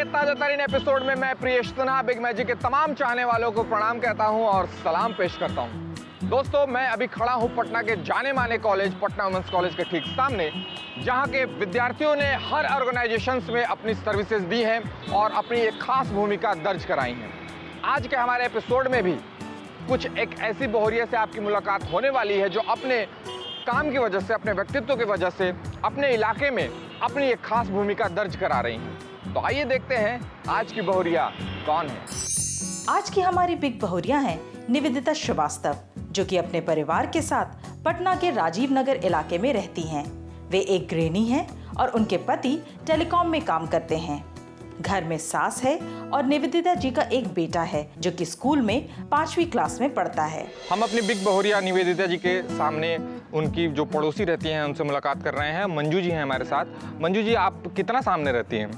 ताजा तरीन एपिसोड में मैं प्रियेश तन्हा बिग मैजिक के तमाम चाहने वालों को प्रणाम कहता हूं और सलाम पेश करता हूं। दोस्तों, मैं अभी खड़ा हूं पटना के जाने माने कॉलेज पटना वुमेंस कॉलेज के ठीक सामने, जहां के विद्यार्थियों ने हर ऑर्गेनाइजेशंस में अपनी सर्विसेज दी हैं और अपनी एक खास भूमिका दर्ज कराई हैं। आज के हमारे एपिसोड में भी कुछ एक ऐसी बहुरिया से आपकी मुलाकात होने वाली है जो अपने काम की वजह से, अपने व्यक्तित्व की वजह से अपने इलाके में अपनी एक खास भूमिका दर्ज करा रही हैं। तो आइए देखते हैं आज की बहुरिया कौन है। आज की हमारी बिग बहुरिया हैं निवेदिता श्रीवास्तव, जो कि अपने परिवार के साथ पटना के राजीव नगर इलाके में रहती हैं। वे एक गृहिणी हैं और उनके पति टेलीकॉम में काम करते हैं। घर में सास है और निवेदिता जी का एक बेटा है जो कि स्कूल में 5वीं क्लास में पढ़ता है। हम अपनी बिग बहुरिया निवेदिता जी के सामने उनकी जो पड़ोसी रहती हैं उनसे मुलाकात कर रहे हैं। मंजू जी हैं हमारे साथ। मंजू जी, आप कितना सामने रहती हैं?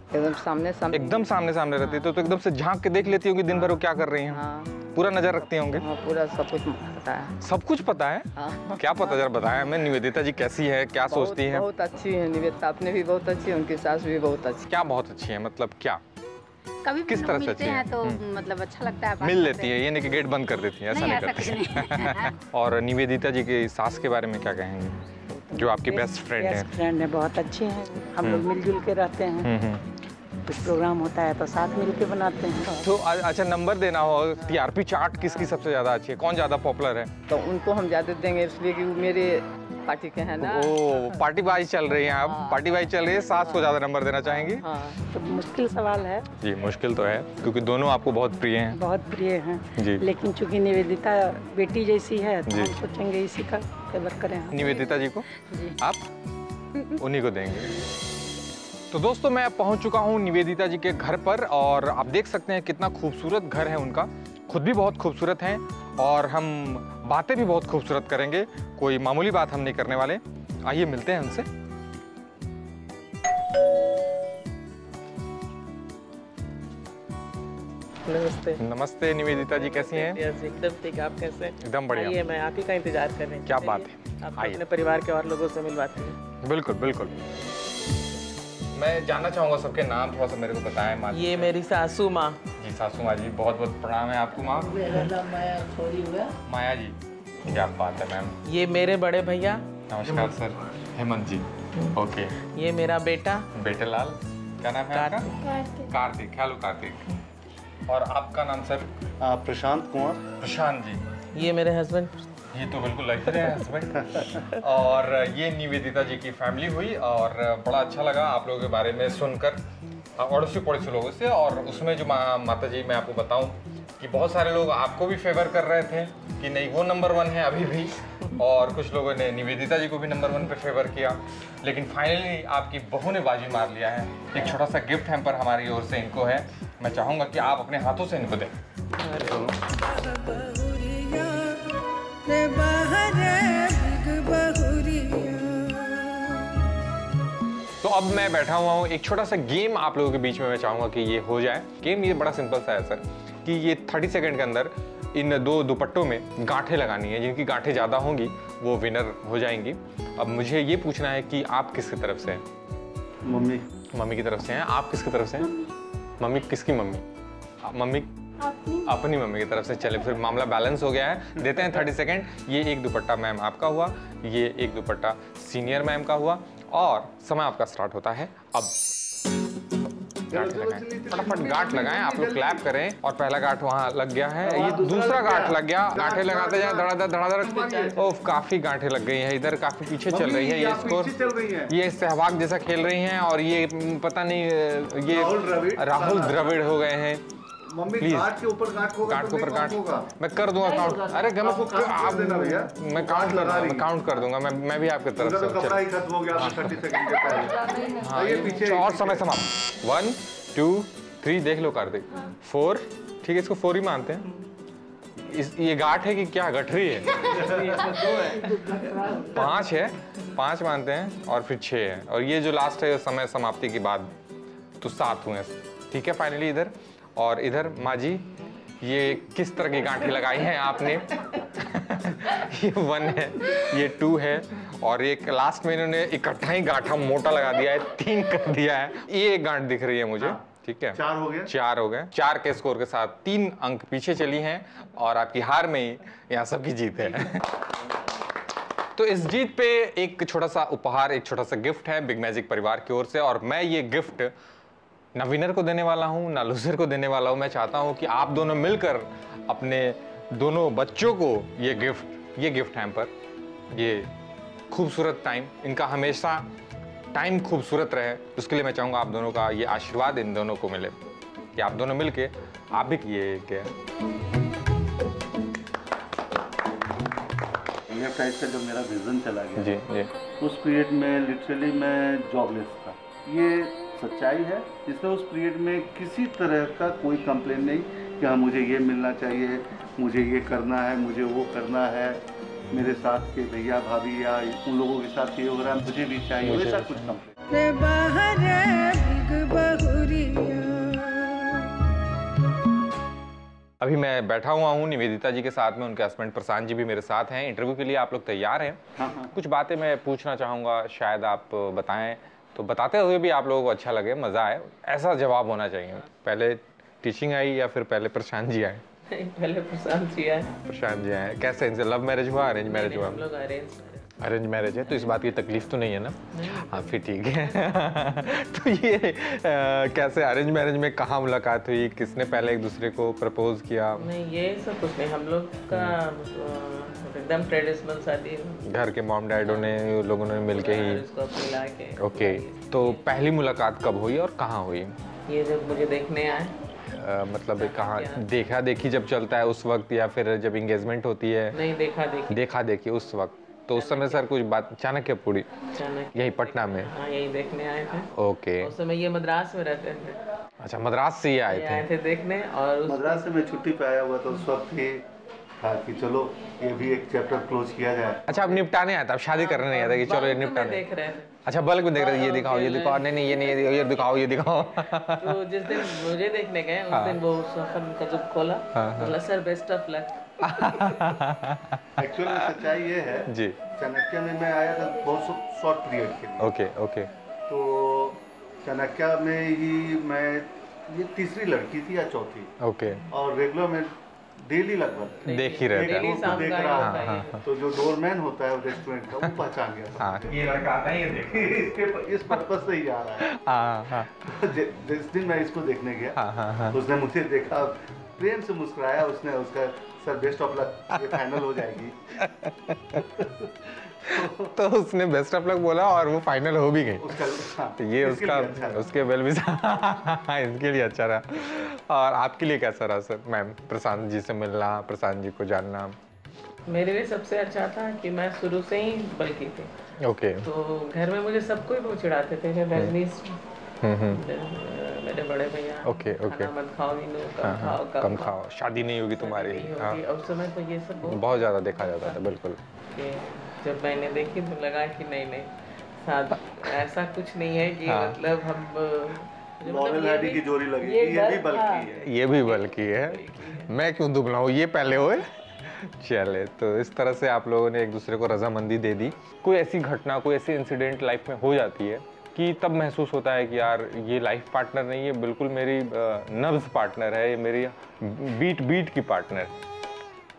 एकदम सामने एकदम सामने रहती है। तो एकदम से झांक के देख लेती होंगी दिन भर वो क्या कर रही हैं? हाँ। पूरा नजर रखती होंगे? हाँ, पूरा सब कुछ पता है। सब कुछ पता है? हाँ। क्या पता, जरा बताएं हमें। निवेदिता जी कैसी है, क्या सोचती हैं? बहुत अच्छी है निवेदिता, अपने भी बहुत अच्छी है, उनकी सास भी बहुत अच्छी। क्या बहुत अच्छी है, मतलब क्या? कभी किस तरह से मिलते अच्छी हैं है? तो मतलब अच्छा लगता है। मिल लेती है, ये नहीं कि गेट बंद कर देती है, ऐसा नहीं करती। और निवेदिता जी की सास के बारे में क्या कहेंगे, जो आपकी बेस्ट फ्रेंड है? बेस्ट फ्रेंड है, बहुत अच्छी हैं। हम लोग मिलजुल के रहते हैं। कुछ प्रोग्राम होता है तो साथ मिल के बनाते हैं। तो अच्छा, नंबर देना हो, टीआरपी चार्ट किसकी सबसे ज्यादा अच्छी है, कौन ज्यादा पॉपुलर है? तो उनको हम ज्यादा देंगे इसलिए कि वो मेरे पार्टी के हैं ना। ओ, पार्टी बाजी चल रही है। आप पार्टी बाजी चल रही है, सास को ज्यादा नंबर देना चाहेंगे? हाँ। तो मुश्किल सवाल है जी, मुश्किल तो है क्योंकि दोनों आपको बहुत प्रिय हैं। बहुत प्रिय हैं जी। लेकिन चूंकि निवेदिता बेटी जैसी है तो जी। हम सोचेंगे इसी का फेवर करें हम। निवेदिता जी को जी। आप उन्हीं को देंगे। तो दोस्तों, मैं पहुंच चुका हूं निवेदिता जी के घर पर और आप देख सकते हैं कितना खूबसूरत घर है उनका। खुद भी बहुत खूबसूरत हैं और हम बातें भी बहुत खूबसूरत करेंगे। कोई मामूली बात हम नहीं करने वाले। आइए मिलते हैं उनसे। नमस्ते। नमस्ते निवेदिता जी, कैसी हैं? एकदम ठीक, आप कैसे? एकदम बढ़िया। आइए, मैं आप ही का इंतजार कर रही हूँ। क्या बात है, आप आइए। अपने परिवार के और लोगों से मिलवाते हैं। बिल्कुल बिल्कुल। मैं जानना चाहूँगा सबके नाम, थोड़ा सा मेरे को बताएं। माँ, ये मेरी सासू माँ। जी, सासू माँ जी, बहुत बहुत प्रणाम है आपको। माँ माया जी, क्या बात है मैम। ये मेरे बड़े भैया। नमस्कार सर। हेमंत जी। ओके। ये मेरा बेटा बेटे लाल, क्या नाम है आपका? कार्तिक। हेलो कार्तिक। और आपका नाम सर? प्रशांत कुमार। प्रशांत जी। ये मेरे हस्बैंड। ये तो बिल्कुल लग रहे हैं हस्बैंड। और ये निवेदिता जी की फैमिली हुई और बड़ा अच्छा लगा आप लोगों के बारे में सुनकर अड़ोसी पड़ोसी लोगों से। और उसमें जो माता जी, मैं आपको बताऊं कि बहुत सारे लोग आपको भी फेवर कर रहे थे कि नहीं वो नंबर 1 है अभी भी, और कुछ लोगों ने निवेदिता जी को भी नंबर 1 पे फेवर किया, लेकिन फाइनली आपकी बहू ने बाजी मार लिया है। एक छोटा सा गिफ्ट हैम्पर हमारी ओर से इनको है, मैं चाहूँगा कि आप अपने हाथों से इनको दें। तो अब मैं बैठा हुआ हूँ, एक छोटा सा गेम आप लोगों के बीच में मैं चाहूँगा कि ये हो जाए। गेम ये बड़ा सिंपल सा है सर, कि ये 30 सेकंड के अंदर इन 2 दुपट्टों में गांठें लगानी है। जिनकी गांठें ज़्यादा होंगी वो विनर हो जाएंगी। अब मुझे ये पूछना है कि आप किसकी तरफ से हैं? मम्मी की तरफ से हैं। आप किसकी तरफ से हैं? मम्मी किसकी मम्मी? मम्मी अपनी मम्मी की तरफ से। चले, फिर मामला बैलेंस हो गया है। देते हैं 30 सेकंड। ये एक दुपट्टा मैम आपका हुआ, ये एक दुपट्टा सीनियर मैम का हुआ और समय आपका स्टार्ट होता है अब। गांठ लगाएं, फटाफट गांठ लगाएं। आप लोग क्लैप करें। और पहला गांठ वहाँ लग गया है, ये दूसरा गांठ लग गया। गांठें लगाते जाए, धड़ाधड़। ओह, काफी गांठें लग गई हैं। इधर काफी पीछे चल रही है ये स्कोर। ये सहवाग जैसा खेल रही हैं और ये पता नहीं, ये राहुल द्रविड़ हो गए हैं। मम्मी गांठ के ऊपर गांठ मैं कर दूंगा काउंट। अरे मैं काउंट कर दूंगा। मैं भी आपकी तरफ से। कपड़ा ही खत्म हो गया 30 सेकंड के पहले। हाँ, ये पीछे और समय समाप्त। 1 2 3 देख लो कार्तिक। 4, ठीक है, इसको 4 ही मानते हैं। ये गांठ है कि क्या गठरी है? 5 है, 5 मानते हैं और फिर 6 है और ये जो लास्ट है समय समाप्ति के बाद, तो 7 हुए। ठीक है, फाइनली इधर और इधर माँ जी, ये किस तरह की गांठें लगाई हैं आपने? ये 1 है, ये 2 है और एक लास्ट में इन्होंने इकट्ठा ही गांठा मोटा लगा दिया है, 3 कर दिया है। ये एक गांठ दिख रही है मुझे, ठीक है, 4 हो गए। 4 हो गए। 4 के स्कोर के साथ 3 अंक पीछे चली हैं और आपकी हार में ही यहाँ सबकी जीत है। तो इस जीत पे एक छोटा सा उपहार, एक छोटा सा गिफ्ट है बिग मैजिक परिवार की ओर से, और मैं ये गिफ्ट ना विनर को देने वाला हूँ ना लूजर को देने वाला हूँ। मैं चाहता हूँ कि आप दोनों मिलकर अपने दोनों बच्चों को ये गिफ्ट हैम्पर, ये खूबसूरत टाइम, इनका हमेशा टाइम खूबसूरत रहे, उसके लिए मैं चाहूँगा आप दोनों का ये आशीर्वाद इन दोनों को मिले कि आप दोनों मिलके आप भी ये क्या लेफ्ट आइज का जब मेरा विजन चला गया जी जी, उस पीरियड में लिटरली मैं जॉबलेस था। ये सच्चाई है। इसमें उस पीरियड में किसी तरह का कोई कंप्लेन नहीं कि हाँ मुझे ये मिलना चाहिए, मुझे ये करना है, मुझे वो करना है, मेरे साथ के भैया भाभी या उन लोगों के साथ ये हो रहा है, मुझे भी चाहिए, वैसा कुछ कंप्लेन। अभी मैं बैठा हुआ हूँ निवेदिता जी के साथ में, उनके हस्बैंड प्रशांत जी भी मेरे साथ हैं। इंटरव्यू के लिए आप लोग तैयार हैं? हाँ। कुछ बातें मैं पूछना चाहूँगा, शायद आप बताएं, तो बताते हुए भी आप लोगों को अच्छा लगे, मज़ा आए, ऐसा जवाब होना चाहिए। पहले टीचिंग आई या फिर पहले प्रशांत जी आए? पहले प्रशांत जी आए। प्रशांत जी आए। कैसे, इनसे लव मैरिज हुआ, अरेंज मैरिज हुआ? हम लोग अरेंज मैरिज है, तो इस बात की तकलीफ तो नहीं है ना? हाँ फिर ठीक है। तो ये कैसे अरेंज मैरिज में कहाँ मुलाकात हुई, किसने पहले एक दूसरे को प्रपोज किया? नहीं, ये सब कुछ नहीं, हम लोग का एकदम ट्रेडिशनल शादी, घर के मॉम डैडों ने, लोगों ने मिलके ही? इसको मिला के। ओके, तो पहली मुलाकात कब हुई और कहाँ हुई? ये जब मुझे देखने आए। मतलब कहाँ देखा देखी जब चलता है उस वक्त, या फिर जब एंगेजमेंट होती है? नहीं, देखा देखी उस वक्त। तो उस समय सर कुछ बात चाणक्यपुरी यही पटना में? हाँ, यही देखने आए थे। ओके। उस समय ये मद्रास में रहते थे। अच्छा, मद्रास से ये आए थे देखने। और मद्रास से मैं छुट्टी पे आया हुआ तो उस वक्त ही था कि चलो ये भी एक चैप्टर क्लोज किया जाए। अच्छा, अब निपटाने आया था, अब शादी करने नहीं आया था कि चलो ये निपटाने? देख रहे थे। अच्छा, बल्क में देख रहे थे, ये दिखाओ ये दिखाओ, नहीं ये नहीं, ये दिखाओ ये दिखाओ। तो जिस दिन मुझे देखने गए उस दिन वो सफन का जब खोला, बोला sir best of luck. Actually सच्चाई ये है जी, चाणक्य में मैं आया था बहुत शॉर्ट पीरियड के लिए। ओके। तो चाणक्य में ही मैं, ये तीसरी लड़की थी या चौथी, ओके, और रेगुलर में डेली लगभग देख ही रहे थे। देख रहा था। तो जो डोरमैन होता है रेस्टोरेंट का, वो पहचान गया था। ये लड़का आता है, ये देखिए इस पर्पस से ही आ रहा है। जिस दिन मैं इसको देखने गया, उसने मुझे देखा, प्रेम से मुस्कुराया, उसने उसका सर बेस्ट ऑफ लक, ये फाइनल हो जाएगी। तो उसने बेस्ट ऑफ लक बोला और वो फाइनल हो भी गई। तो ये उसका उसके वेल भी इसके लिए अच्छा रहा। और आपके लिए कैसा रहा सर मैम, प्रशांत जी से मिलना, प्रशांत जी को जानना? मेरे लिए सबसे अच्छा था कि मैं शुरू से ही बल्कि थी। ओके। तो घर में मुझे सब कोई चिढ़ाते थे कि रजनीश, मेरे बड़े भैया, ओके मत खाओ, कम खाओ, शादी नहीं होगी तुम्हारी। उस समय तो ये सब बहुत ज्यादा देखा जाता था। बिल्कुल। जब मैंने देखी तो लगा कि नहीं साथ ऐसा कुछ नहीं है कि मतलब हम नॉर्मल लड़की की जोड़ी लगी, ये भी बल्कि है, ये भी बल्कि है, मैं क्यों दुबला हूँ, ये पहले होए। चले, तो इस तरह से आप लोगों ने एक दूसरे को रजामंदी दे दी। कोई ऐसी घटना, कोई ऐसी इंसिडेंट लाइफ में हो जाती है कि तब महसूस होता है कि यार ये लाइफ पार्टनर नहीं है, बिल्कुल मेरी नब्ज पार्टनर है, ये मेरी बीट की पार्टनर,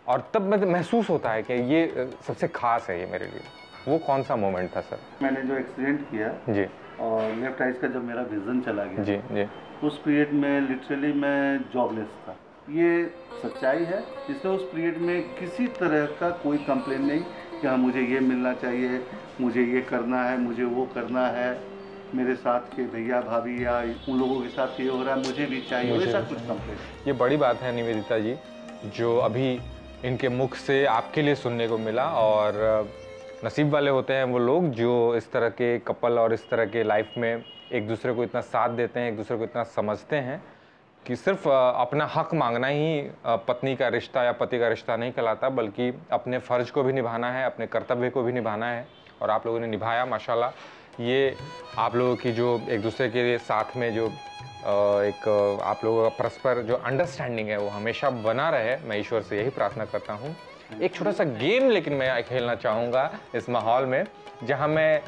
और तब महसूस होता है कि ये सबसे खास है ये मेरे लिए? वो कौन सा मोमेंट था सर? मैंने जो एक्सीडेंट किया जी, और लेफ्ट आइज का जब मेरा विजन चला गया जी, उस पीरियड में लिटरली मैं जॉबलेस था। ये सच्चाई है। इसमें उस पीरियड में किसी तरह का कोई कंप्लेन नहीं कि हाँ मुझे ये मिलना चाहिए, मुझे ये करना है, मुझे वो करना है, मेरे साथ के भैया भाभी या उन लोगों के साथ ये हो रहा है, मुझे भी चाहिए, वैसा कुछ कंप्लेन। ये बड़ी बात है निवेदिता जी, जो अभी इनके मुख से आपके लिए सुनने को मिला। और नसीब वाले होते हैं वो लोग जो इस तरह के कपल और इस तरह के लाइफ में एक दूसरे को इतना साथ देते हैं, एक दूसरे को इतना समझते हैं कि सिर्फ अपना हक मांगना ही पत्नी का रिश्ता या पति का रिश्ता नहीं कहलाता, बल्कि अपने फ़र्ज को भी निभाना है, अपने कर्तव्य को भी निभाना है। और आप लोगों ने निभाया माशाल्लाह। ये आप लोगों की जो एक दूसरे के साथ में जो एक आप लोगों का परस्पर जो अंडरस्टैंडिंग है वो हमेशा बना रहे, मैं ईश्वर से यही प्रार्थना करता हूँ। एक छोटा सा गेम लेकिन मैं खेलना चाहूँगा इस माहौल में, जहाँ मैं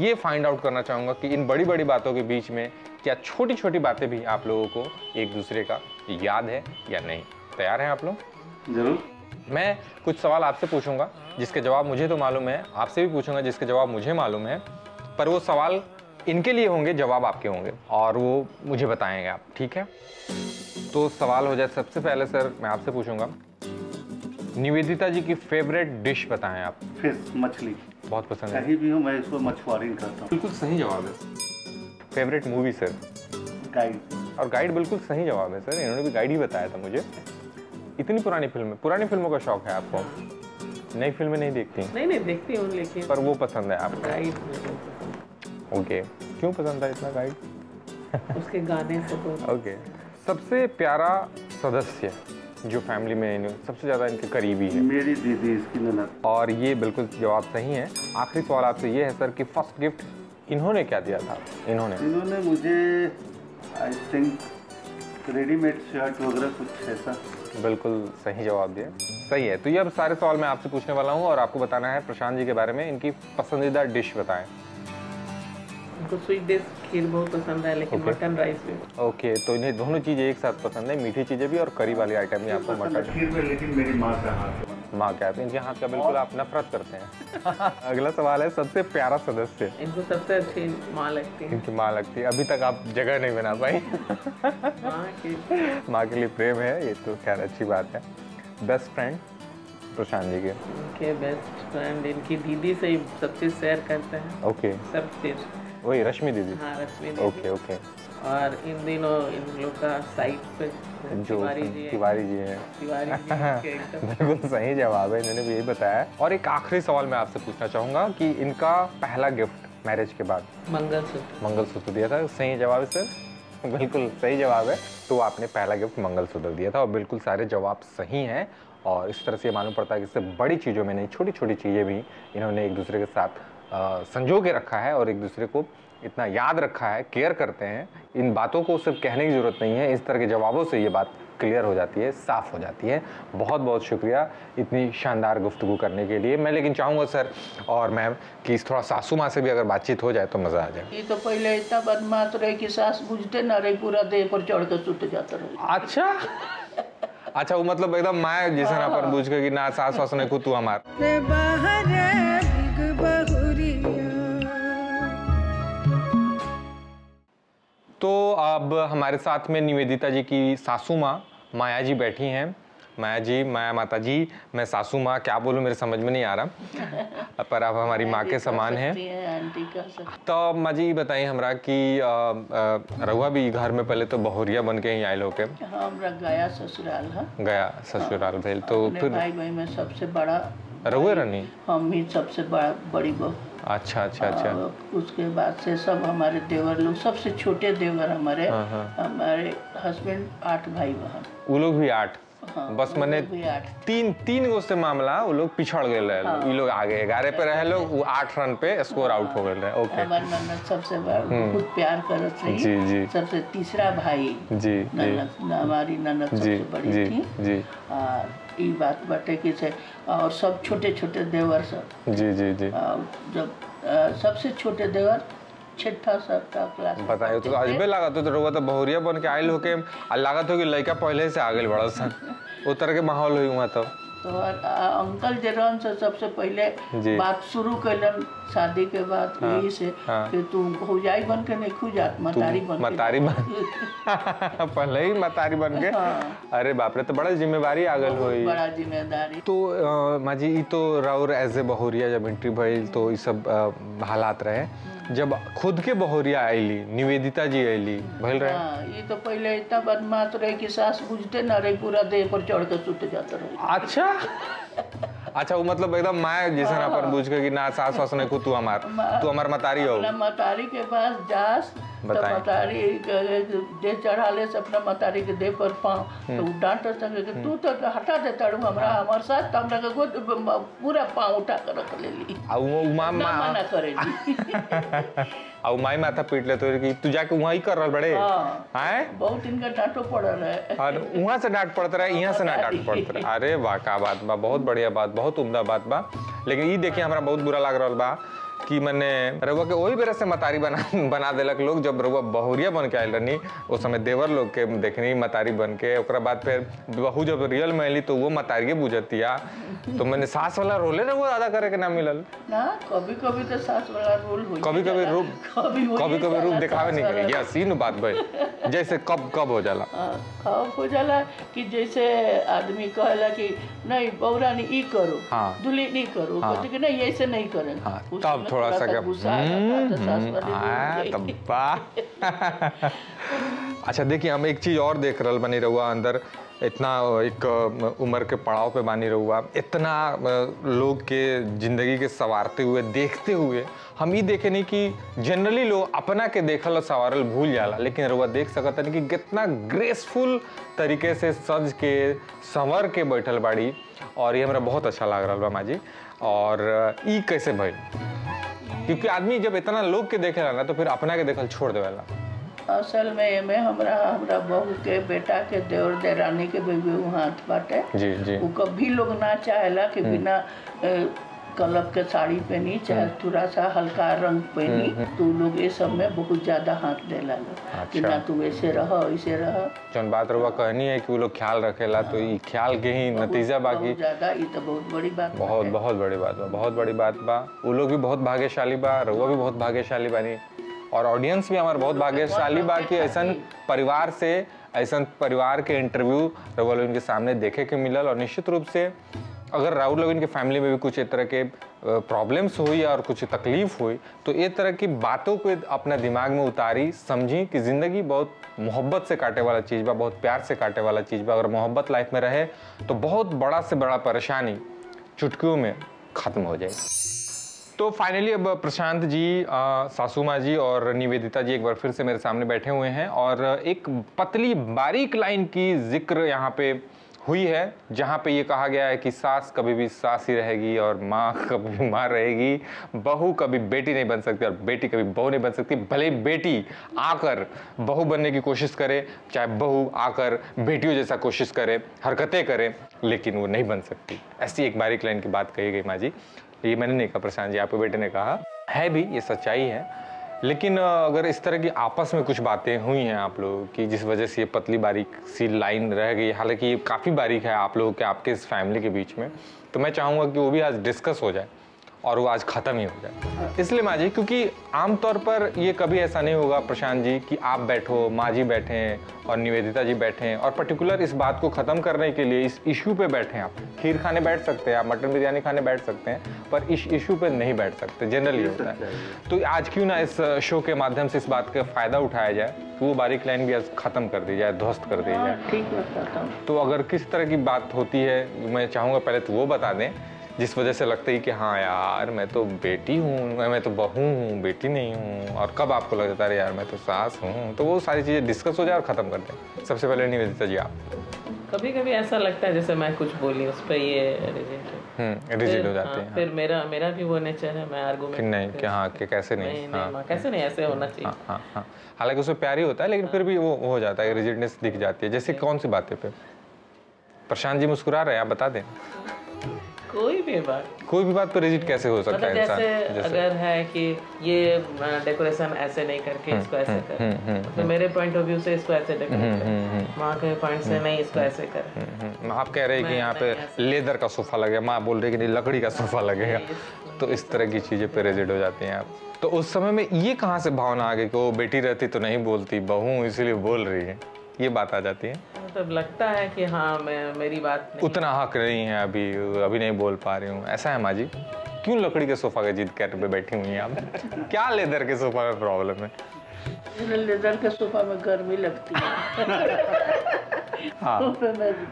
ये फाइंड आउट करना चाहूँगा कि इन बड़ी बड़ी बातों के बीच में क्या छोटी छोटी बातें भी आप लोगों को एक दूसरे का याद है या नहीं। तैयार हैं आप लोग? जरूर। मैं कुछ सवाल आपसे पूछूंगा जिसके जवाब मुझे तो मालूम है, आपसे भी पूछूंगा जिसके जवाब मुझे मालूम है, पर वो सवाल इनके लिए होंगे, जवाब आपके होंगे और वो मुझे बताएंगे आप, ठीक है? तो सवाल हो जाए सबसे पहले सर मैं आपसे पूछूंगा, निवेदिता जी की फेवरेट डिश बताएं आप। फिश, मछली। बहुत पसंद है। कहीं भी हूँ मैं इसको मछुआरी कहता हूँ। बिल्कुल सही जवाब है। Favourite movie sir? गाइड। और गाइड बिल्कुल सही जवाब है सर, इन्होंने भी गाइड ही बताया था मुझे। इतनी पुरानी फिल्मों का शौक है आपको? नई फिल्में नहीं देखती? नहीं देखती हूँ, लेकिन पर वो पसंद है आपको? गाइड। ओके, क्यों पसंद है इतना गाइड? उसके गाने से बहुत। ओके, सबसे प्यारा सदस्य जो फैमिली में सबसे ज़्यादा इनके करीबी है? मेरी दीदी, इसकी ननद। और ये बिल्कुल जवाब सही है। आखिरी सवाल आपसे ये है सर कि फर्स्ट गिफ्ट इन्होंने क्या दिया था? इन्होंने मुझे आई थिंक रेडीमेड शर्ट वगैरह कुछ ऐसा। बिल्कुल सही जवाब दिया, सही है। तो ये अब सारे सवाल मैं आपसे पूछने वाला हूँ और आपको बताना है प्रशांत जी के बारे में, इनकी पसंदीदा डिश बताएं। उनको स्वीट डिश खीर बहुत पसंद है, लेकिन मटन राइस भी। ओके, तो इन्हें दोनों चीज़ें एक साथ पसंद है, मीठी चीज़ें भी और करी वाली आइटम भी आपको मटन। खीर में लेकिन मेरी माँ का हाथ है। माँ क्या है, इनके हाथ का बिल्कुल आप नफरत करते हैं। अगला सवाल है, सबसे प्यारा सदस्य? इनको सबसे अच्छी माँ लगती है। इनकी माँ लगती है। अभी तक आप जगह नहीं बना पाई। माँ के लिए प्रेम है, ये तो खैर अच्छी बात है। बेस्ट फ्रेंड प्रशांत जी के? इनके बेस्ट फ्रेंड इनकी दीदी से ही सब चीज़ शेयर करते हैं। ओके, सब चीज़। वही रश्मि दीदी? हाँ, रश्मि दीदी। ओके। और इन दिनों इन लोग का साइड पे जो तिवारी जी हैं। एकदम बिल्कुल सही जवाब है, इन्होंने भी यही बताया। और एक आखिरी सवाल मैं आपसे पूछना चाहूँगा कि इनका पहला गिफ्ट मैरिज के बाद? मंगलसूत्र दिया था। सही जवाब है सर, बिल्कुल सही जवाब है। तो आपने पहला गिफ्ट मंगलसूत्र दिया था और बिल्कुल सारे जवाब सही हैं। और इस तरह से ये मालूम पड़ता है कि इससे बड़ी चीज़ों में नहीं, छोटी छोटी चीज़ें भी इन्होंने एक दूसरे के साथ संजो के रखा है और एक दूसरे को इतना याद रखा है, केयर करते हैं। इन बातों को सिर्फ कहने की ज़रूरत नहीं है, इस तरह के जवाबों से ये बात क्लियर हो जाती है, साफ़ हो जाती है। बहुत बहुत शुक्रिया इतनी शानदार गुफ्तगू करने के लिए। मैं लेकिन चाहूँगा सर और मैम कि थोड़ा सासू माँ से भी अगर बातचीत हो जाए तो मज़ा आ जाए। ये तो पहले इतना बदमाश रहे कि सास बुझते ना रही, पूरा देह पर चढ़ के सुत जाता रहे। अच्छा, वो मतलब एकदम मैं जैसे ना पर बुझ के कि ना सास वास ने तू हमार। तो अब हमारे साथ में निवेदिता जी की सासू माँ माया जी बैठी हैं। माया जी, माया माता जी, मैं सासू माँ क्या बोलूँ मेरे समझ में नहीं आ रहा, पर आप हमारी माँ के समान हैं। तो माँ जी बताइए हमरा कि रहुआ भी घर में पहले तो बहुरिया बन के ही आए लोग के? हमरा गया ससुराल है। गया ससुराल भेल तो फिर भाई भाई में सबसे बड़ा रहुए रहनी? हम ही सबसे बड़ी बहू। अच्छा। उसके बाद से सब हमारे देवर लोग, सबसे छोटे देवर हमारे हस्बैंड 8 भाई बहन। वो लोग भी 8? हाँ, बस मैंने तीन गो से मामला वो लोग पिछड़ गए रहे। हाँ। ये लोग आगे 11 पे रहे लोग, वो 8 रन पे स्कोर आउट हो गए रहे। ओके। हमारी ननद सबसे बहुत प्यार करत रही। जी। सबसे तीसरा भाई जी ननद, हमारी ननद सबसे बड़ी थी जी। और ये बात बाटे कि से और सब छोटे छोटे देवर सब जी। जब सबसे छोटे देवर 6th क्लास। बताइए, तो अजबे लागत हो, तो रहुआ तो बहुरिया बन के आयल हो के लागत हो कि लड़का पहले से आगे बड़ा सन उतर के माहौल हुई हुआ तो अंकल जरन से सबसे पहले बात शुरू कैलन शादी के बाद। हाँ, यही से कि तू भौजाई बन के नहीं खुजात, मतारी बन पहले ही मतारी बन के। हाँ। अरे बाप रे, तो बड़ा जिम्मेवारी आ गई हुई। बड़ा जिम्मेदारी। तो माँ जी, ये तो राउर एज ए बहुरिया जब एंट्री भइल तो ये सब हालात रहे। जब खुद के बहुरिया आईली, निवेदिता जी आईली भइल रहे? हाँ, ये तो पहले इतना बदमाश रहे कि सास बुझते ना रही, पूरा देह पर चढ़ के सुत जाता रहे। अच्छा, वो मतलब एकदम मैं जैसे ना पर बुझ के कि ना सास वास ने तू हमार मतारी हो। मतारी के पास जास तो मतारी दे चढ़ाले से अपना मतारी के देह पर पाँव तो डांट संगे कि तू तो हटा दे तड़ू हमारे साथ, तो हमरा के पूरा पाँव उठा कर रख लेली। मना करेली। और माई माथा पीट ले तो कि तू जाके वहाँ ही कर रहा बड़े। हैं बहुत इनका डांटो पड़ रहा है। और वहाँ से डांट पड़ता रहा, यहाँ से ना डांट पड़ता रहा। अरे वाह, का बात बा, बहुत बढ़िया बात, बहुत उम्दा बात बा। लेकिन ये देखिए हमरा बहुत बुरा लग रहा बा कि मैंने रउआ के वही बेरा से मतारी बना देलक लोग जब रउआ बहुरिया बन के आयल रहनी उस समय देवर लोग के देखनी मतारी बन के। ओकरा बाद फिर बहू जब रियल में अली तो वो मतारिये बुझतिया। तो मैंने सास वाला रोले रउआ अदा करे के ना मिलल ना, कभी कभी तो सास वाला रोल हो, कभी कभी रूप दिखावे नहीं करेगी सीन बात भाई। जैसे कब हो जाला, कब हो जाला कि जैसे आदमी कहला कि नहीं बौरा नहीं ई करो, दुली नहीं करो, कहते कि नहीं ऐसे नहीं करें, तब थोड़ा सा अच्छा देखिए हम एक चीज और देख रहा बनी रहुआ अंदर इतना एक उम्र के पड़ाव पे बानी रहुआ, इतना लोग के जिंदगी के संवारते हुए देखते हुए हम ये देखे नहीं कि जनरली लोग अपना के देखल और संवारल भूल जाला, लेकिन रहुआ देख सकता नहीं कि कितना ग्रेसफुल तरीके से सज के संवर के बैठल बाड़ी। और ये हमरा बहुत अच्छा लग रहा बा माँ जी। और ई कैसे भाई, क्योंकि आदमी जब इतना लोग के देखेला ना तो फिर अपना के देखल छोड़ देवेला। असल में हमरा बहू के बेटा के देवर देरानी के बेबी हाथ बाटे जी जी, वो कभी लोग ना चाहेला कि बिना कलप के साड़ी पहनी चाहे थोड़ा सा हल्का रंग पहनी, तो लोग ये सब में बहुत ज्यादा हाथ देला लोग कि ना तू ऐसे रह ऐसे रह। जौन बात रहुआ कहनी है कि वो लोग ख्याल रखेला तो ये ख्याल के ही नतीजा बाकी ज्यादा ये तो बहुत बड़ी बात, बहुत बड़ी बात बा, बहुत बड़ी बात बा। वो लोग भी बहुत भाग्यशाली बा, रहुआ भी बहुत भाग्यशाली बानी और ऑडियंस भी हमारे बहुत भाग्यशाली बा कि ऐसा परिवार से ऐसा परिवार के इंटरव्यू रहुआ लोग इनके सामने देखे के मिलल। और निश्चित रूप से अगर राहुल लोग इनके फैमिली में भी कुछ इस तरह के प्रॉब्लम्स हुई और कुछ तकलीफ हुई तो ये तरह की बातों को अपना दिमाग में उतारी, समझी कि ज़िंदगी बहुत मोहब्बत से काटे वाला चीज़ बा, बहुत प्यार से काटे वाला चीज़ बा। अगर मोहब्बत लाइफ में रहे तो बहुत बड़ा से बड़ा परेशानी चुटकियों में ख़त्म हो जाए। तो फाइनली अब प्रशांत जी, सासू माँ जी और निवेदिता जी एक बार फिर से मेरे सामने बैठे हुए हैं और एक पतली बारीक लाइन की जिक्र यहाँ पे हुई है जहाँ पे ये कहा गया है कि सास कभी भी सास ही रहेगी और माँ कभी भी माँ रहेगी, बहू कभी बेटी नहीं बन सकती और बेटी कभी बहू नहीं बन सकती। भले ही बेटी आकर बहू बनने की कोशिश करे, चाहे बहू आकर बेटियों जैसा कोशिश करे, हरकतें करे, लेकिन वो नहीं बन सकती। ऐसी एक बारीक लाइन की बात कही गई माँ जी। ये मैंने नहीं कहा, प्रशांत जी आपके बेटे ने कहा है भी, ये सच्चाई है। लेकिन अगर इस तरह की आपस में कुछ बातें हुई हैं आप लोगों की जिस वजह से ये पतली बारीक सी लाइन रह गई, हालांकि ये काफ़ी बारीक है आप लोगों के आपके इस फैमिली के बीच में, तो मैं चाहूँगा कि वो भी आज डिस्कस हो जाए और वो आज ख़त्म ही हो जाए। इसलिए माँ जी, क्योंकि आमतौर पर ये कभी ऐसा नहीं होगा प्रशांत जी कि आप बैठो, माँ जी बैठें और निवेदिता जी बैठें और पर्टिकुलर इस बात को ख़त्म करने के लिए इस इशू पे बैठें। आप खीर खाने बैठ सकते हैं, आप मटन बिरयानी खाने बैठ सकते हैं, पर इस इशू पे नहीं बैठ सकते, जनरली होता है। तो आज क्यों ना इस शो के माध्यम से इस बात का फ़ायदा उठाया जाए कि वो बारीक लाइन भी आज ख़त्म कर दी जाए, ध्वस्त कर दी जाए। ठीक बताता हूँ। तो अगर किस तरह की बात होती है मैं चाहूँगा पहले तो वो बता दें जिस वजह से लगता है कि हाँ यार मैं तो बेटी हूँ, मैं तो बहू हूँ, बेटी नहीं हूँ, और कब आपको लग जाता है यार मैं तो सास हूँ, तो वो सारी चीज़ें डिस्कस हो जाए और ख़त्म कर दें। सबसे पहले निवेदिता जी आप। कभी कभी ऐसा लगता है जैसे मैं कुछ बोली उस पर ये रिजिड हो जाते हैं। फिर मेरा भी वो नेचर है, मैं आर्गुमेंट कि नहीं कि हाँ कि कैसे नहीं, हाँ कैसे नहीं ऐसे होना चाहिए। हाँ हालांकि उसमें प्यार ही होता है लेकिन फिर भी वो हो जाता है, रिजिडनेस दिख जाती है। जैसे कौन सी बातें पे? प्रशांत जी मुस्कुरा रहे हैं, आप बता दें। कोई भी बात पर रिजिड कैसे हो सकता है इंसान? जैसे अगर है कि ये डेकोरेशन ऐसे नहीं करके इसको ऐसे कर, तो मेरे पॉइंट ऑफ व्यू से इसको ऐसे डेकोरेट कर, माँ के पॉइंट से नहीं इसको ऐसे कर। आप कह रहे हैं कि यहाँ पे लेदर का सोफा लगेगा, माँ बोल रही है कि नहीं लकड़ी का सोफा लगेगा, तो इस तरह की चीजें पे रिजिड हो जाती हैं आप। तो उस समय में ये कहाँ से भावना आ गई कि वो बेटी रहती तो नहीं बोलती, बहू इसलिए बोल रही है, ये बात आ जाती है? मतलब लगता है कि हाँ मेरी बात नहीं, उतना हक नहीं है, अभी नहीं बोल पा रही हूँ, ऐसा है माँ जी? क्यों लकड़ी के सोफा के जिद कर पे बैठी हुई हैं आप? क्या लेदर के सोफा में प्रॉब्लम है? लेदर के सोफा में गर्मी लगती है। हाँ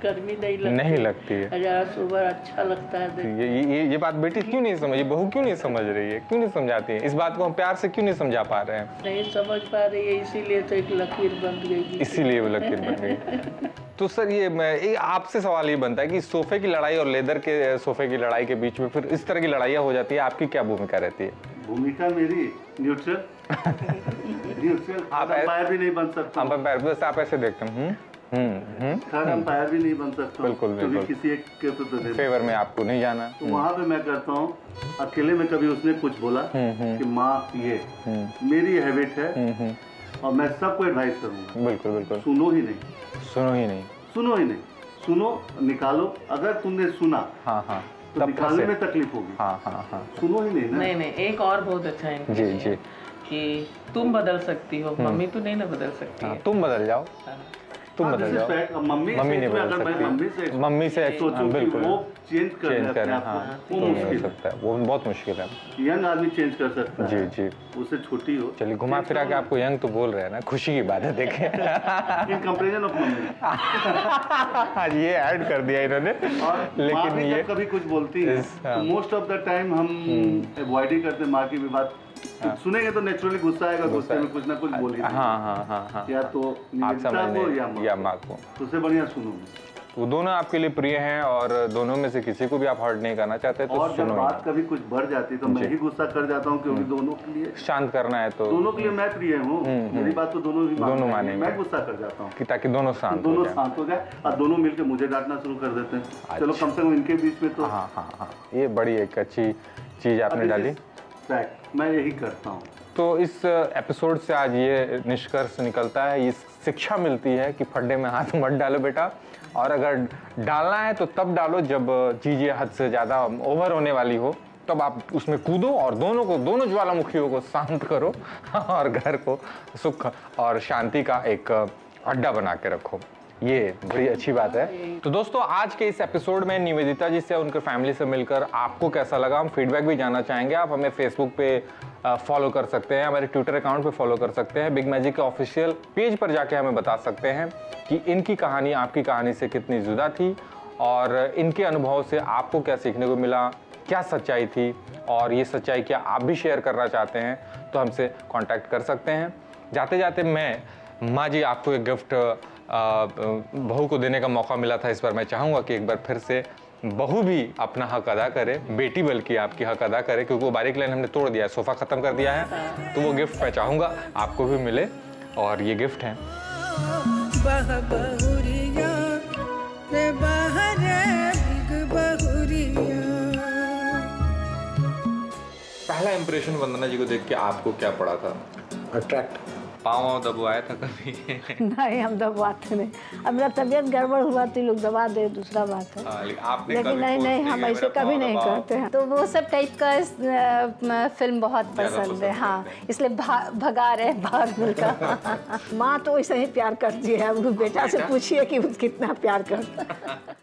गर्मी नहीं लगती है, सुबह अच्छा लगता है। ये बात बेटी क्यों नहीं समझी, बहू क्यों नहीं समझ रही है, क्यों नहीं समझाती है? इस बात को हम प्यार से क्यों नहीं समझा पा रहे हैं? नहीं समझ पा रही है, इसीलिए तो एक लकीर बन गई। इसीलिए वो लकीर बन गई। तो सर ये आपसे सवाल ये बनता है कि सोफे की लड़ाई और लेदर के सोफे की लड़ाई के बीच में फिर इस तरह की लड़ाइयाँ हो जाती है, आपकी क्या भूमिका रहती है? भूमिका मेरी न्यूट्रल। न्यूट्रल, आप अंपायर भी नहीं बन सकते। अंपायर भी आप ऐसे देखते हैं। थर्ड अंपायर भी नहीं बन सकता, बिल्कुल बिल्कुल, किसी एक के तो फेवर में आपको नहीं जाना। तो वहाँ पे मैं करता हूँ अकेले में। कभी उसने कुछ बोला कि माँ ये मेरी हैबिट है और मैं सबको एडवाइस करूँगा, बिल्कुल बिल्कुल, सुनो ही नहीं, सुनो ही नहीं, सुनो ही नहीं, सुनो निकालो। अगर तुमने सुना हाँ तो निकालने में तकलीफ होगी। हाँ सुनो ही नहीं ना। नहीं, एक और बहुत अच्छा है जी कि तुम बदल सकती हो, मम्मी तो नहीं ना बदल सकती है। तुम बदल जाओ, तुम बदल जाओ, मम्मी नहीं बदल सकती। मम्मी से बिल्कुल वो चेंज कर, वो मुश्किल सकता है, वो बहुत मुश्किल है। यंग आदमी चेंज कर सकता है जी, उससे छोटी हो। चलिए, घुमा फिरा के आपको यंग तो बोल रहे हैं ना, खुशी की बात है। देखें इन कंपैरिजन ऑफ मम्मी, ये ऐड कर दिया इन्होंने। लेकिन ये कभी कुछ बोलती है तो मोस्ट ऑफ द टाइम हम अवॉइड ही करते हैं माँ की भी बात। सुनेंगे तो नेचुरली गुस्सा आएगा, गुस्से में कुछ ना कुछ बोलेगी। हाँ, या तो या माँ को, उससे बढ़िया सुनोगे। वो दोनों आपके लिए प्रिय हैं और दोनों में से किसी को भी आप हर्ट नहीं करना चाहते तो और जब बात कभी कुछ बढ़ जाती है तो मैं ही गुस्सा कर जाता हूँ, क्योंकि दोनों के लिए शांत करना है, तो दोनों के लिए मैं प्रिय हूँ। मेरी बात तो दोनों माने, मैं गुस्सा कर जाता हूँ ताकि दोनों शांत हो जाए और दोनों मिलकर मुझे डांटना शुरू कर देते हैं। चलो कम से कम इनके बीच में तो हाँ, ये बड़ी एक अच्छी चीज आपने डाली। मैं यही करता हूँ। तो इस एपिसोड से आज ये निष्कर्ष निकलता है, ये शिक्षा मिलती है कि फड्डे में हाथ मत डालो बेटा, और अगर डालना है तो तब डालो जब चीज़ें हद से ज़्यादा ओवर होने वाली हो, तब आप उसमें कूदो और दोनों ज्वालामुखियों को शांत करो और घर को सुख और शांति का एक अड्डा बना के रखो। ये बड़ी अच्छी बात है। तो दोस्तों, आज के इस एपिसोड में निवेदिता जी से, उनके फैमिली से मिलकर आपको कैसा लगा, हम फीडबैक भी जानना चाहेंगे। आप हमें फेसबुक पे फॉलो कर सकते हैं, हमारे ट्विटर अकाउंट पे फॉलो कर सकते हैं, बिग मैजिक के ऑफिशियल पेज पर जाके हमें बता सकते हैं कि इनकी कहानी आपकी कहानी से कितनी जुदा थी और इनके अनुभव से आपको क्या सीखने को मिला, क्या सच्चाई थी, और ये सच्चाई क्या आप भी शेयर करना चाहते हैं तो हमसे कॉन्टैक्ट कर सकते हैं। जाते जाते मैं माँ जी आपको एक गिफ्ट बहू को देने का मौका मिला था, इस बार मैं चाहूँगा कि एक बार फिर से बहू भी अपना हक अदा करे, बेटी बल्कि आपकी हक अदा करे, क्योंकि वो बारीक लाइन हमने तोड़ दिया है, सोफ़ा ख़त्म कर दिया है, तो वो गिफ्ट मैं चाहूँगा आपको भी मिले। और ये गिफ्ट है पहला इंप्रेशन वंदना जी को देख के आपको क्या पड़ा था? अट्रैक्ट। पाँव दबाया था कभी? नहीं, हम दबाते नहीं। अब मेरा तबीयत गड़बड़ हुआ तो लोग दबा दे, दूसरा बात है। लेकिन नहीं, हम ऐसे कभी नहीं करते हैं। तो वो सब टाइप का फिल्म बहुत पसंद है। हाँ, इसलिए भगा रहे भाग मिलकर। माँ तो ऐसे ही प्यार करती है, बेटा से पूछिए कि कितना प्यार करता है।